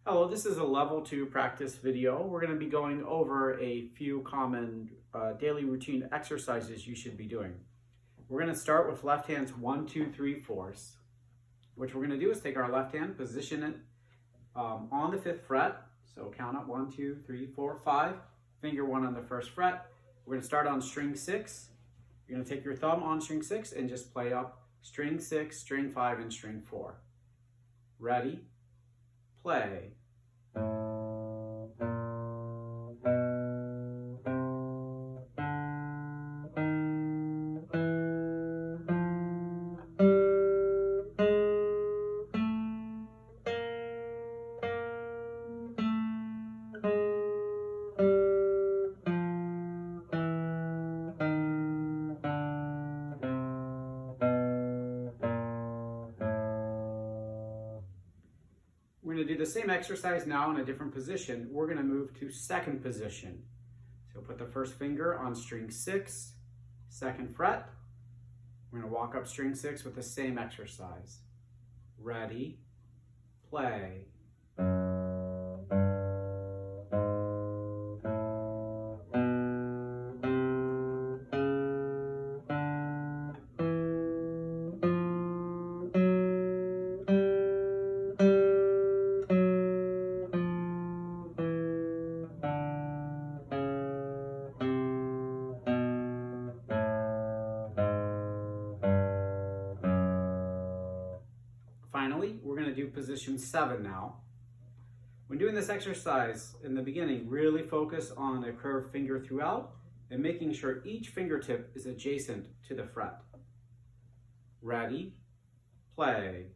Hello, this is a level 2 practice video. We're going to be going over a few common daily routine exercises you should be doing. We're going to start with left hands 1, 2, 3, 4. What we're going to do is take our left hand, position it on the 5th fret. So count up 1, 2, 3, 4, 5. Finger 1 on the 1st fret. We're going to start on string 6. You're going to take your thumb on string 6 and just play up string 6, string 5, and string 4. Ready? Play. We're going to do the same exercise now in a different position. We're going to move to second position. So put the first finger on string 6, 2nd fret. We're going to walk up string 6 with the same exercise. Ready, play. Finally, we're going to do position 7 now. When doing this exercise in the beginning, really focus on the curved finger throughout and making sure each fingertip is adjacent to the fret. Ready, play.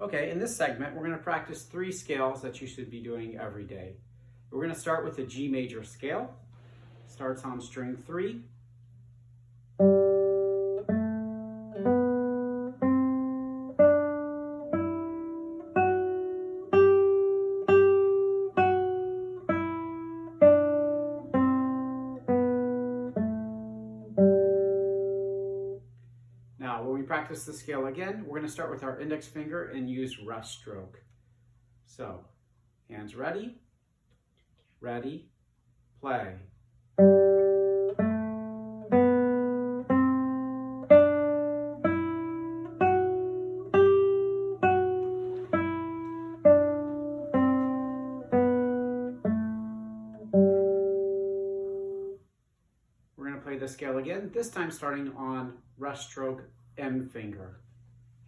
Okay, in this segment, we're going to practice 3 scales that you should be doing every day. We're going to start with the G major scale. Starts on string 3. Now, when we practice the scale again, we're going to start with our index finger and use rest stroke. So, hands ready, play. We're going to play the scale again, this time starting on rest stroke M finger.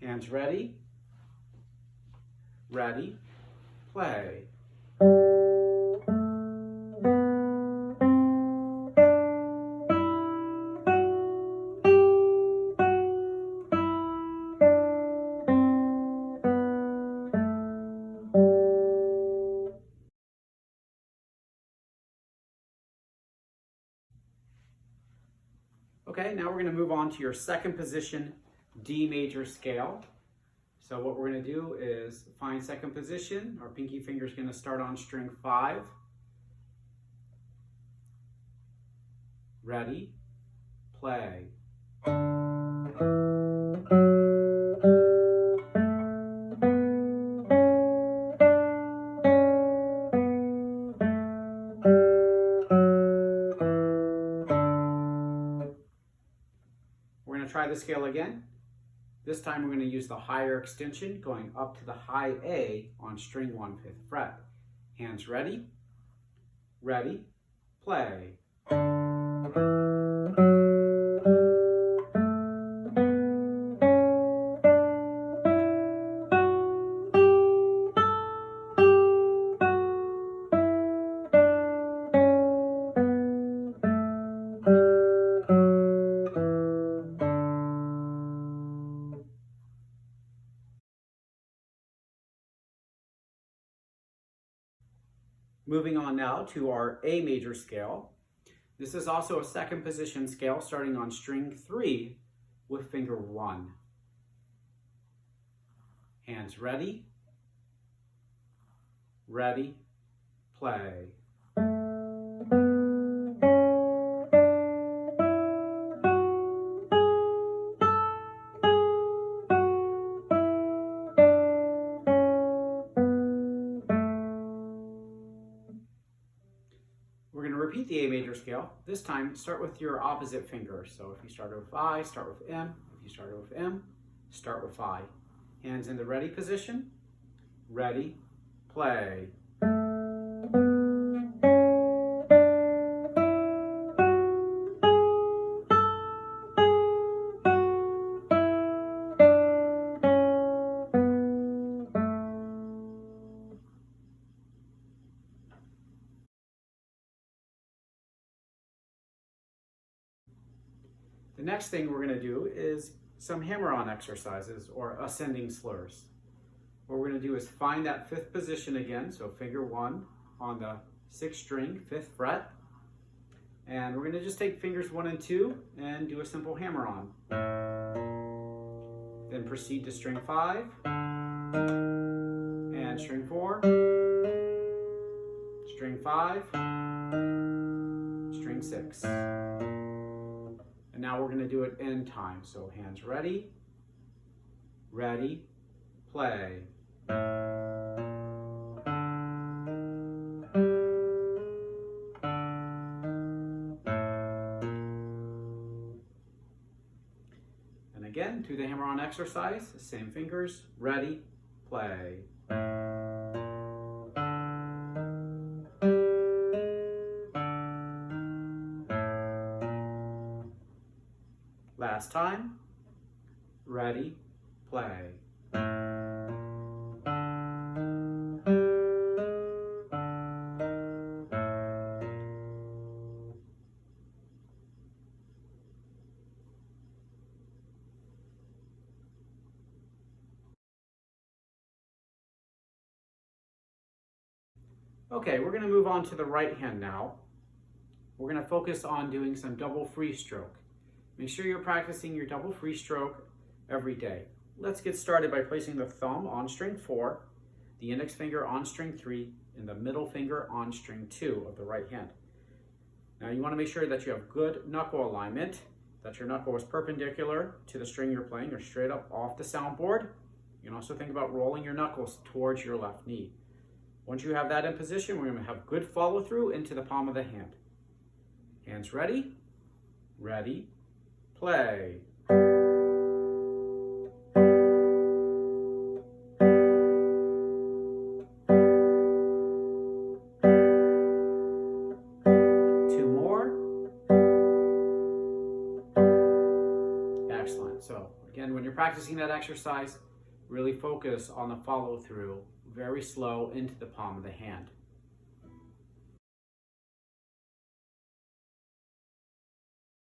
Hands ready, play. Okay, now we're going to move on to your second position, D major scale. So what we're going to do is find second position. Our pinky finger is going to start on string 5. Ready, play. We're going to try the scale again. This time we're going to use the higher extension going up to the high A on string 1, 5th fret. Hands ready, play. Moving on now to our A major scale. This is also a second position scale starting on string 3 with finger 1. Hands ready, ready, play. We're going to repeat the A major scale. This time, start with your opposite finger. So if you started with I, start with M. If you started with M, start with I. Hands in the ready position. Ready, play. The next thing we're going to do is some hammer-on exercises or ascending slurs. What we're going to do is find that 5th position again, so finger 1 on the 6th string, 5th fret. And we're going to just take fingers 1 and 2 and do a simple hammer-on. Then proceed to string 5 and string 4, string 5, string 6. And now we're going to do it in time. So hands ready, ready, play. And again, do the hammer-on exercise, same fingers, ready, play. Last time, ready, play. Okay, we're going to move on to the right hand now. We're going to focus on doing some double free stroke. Make sure you're practicing your double free stroke every day. Let's get started by placing the thumb on string 4, the index finger on string 3, and the middle finger on string 2 of the right hand. Now you want to make sure that you have good knuckle alignment, that your knuckle is perpendicular to the string you're playing or straight up off the soundboard. You can also think about rolling your knuckles towards your left knee. Once you have that in position, we're going to have good follow through into the palm of the hand. Hands ready, ready, play. Two more. Excellent. So again, when you're practicing that exercise, really focus on the follow through, very slow into the palm of the hand.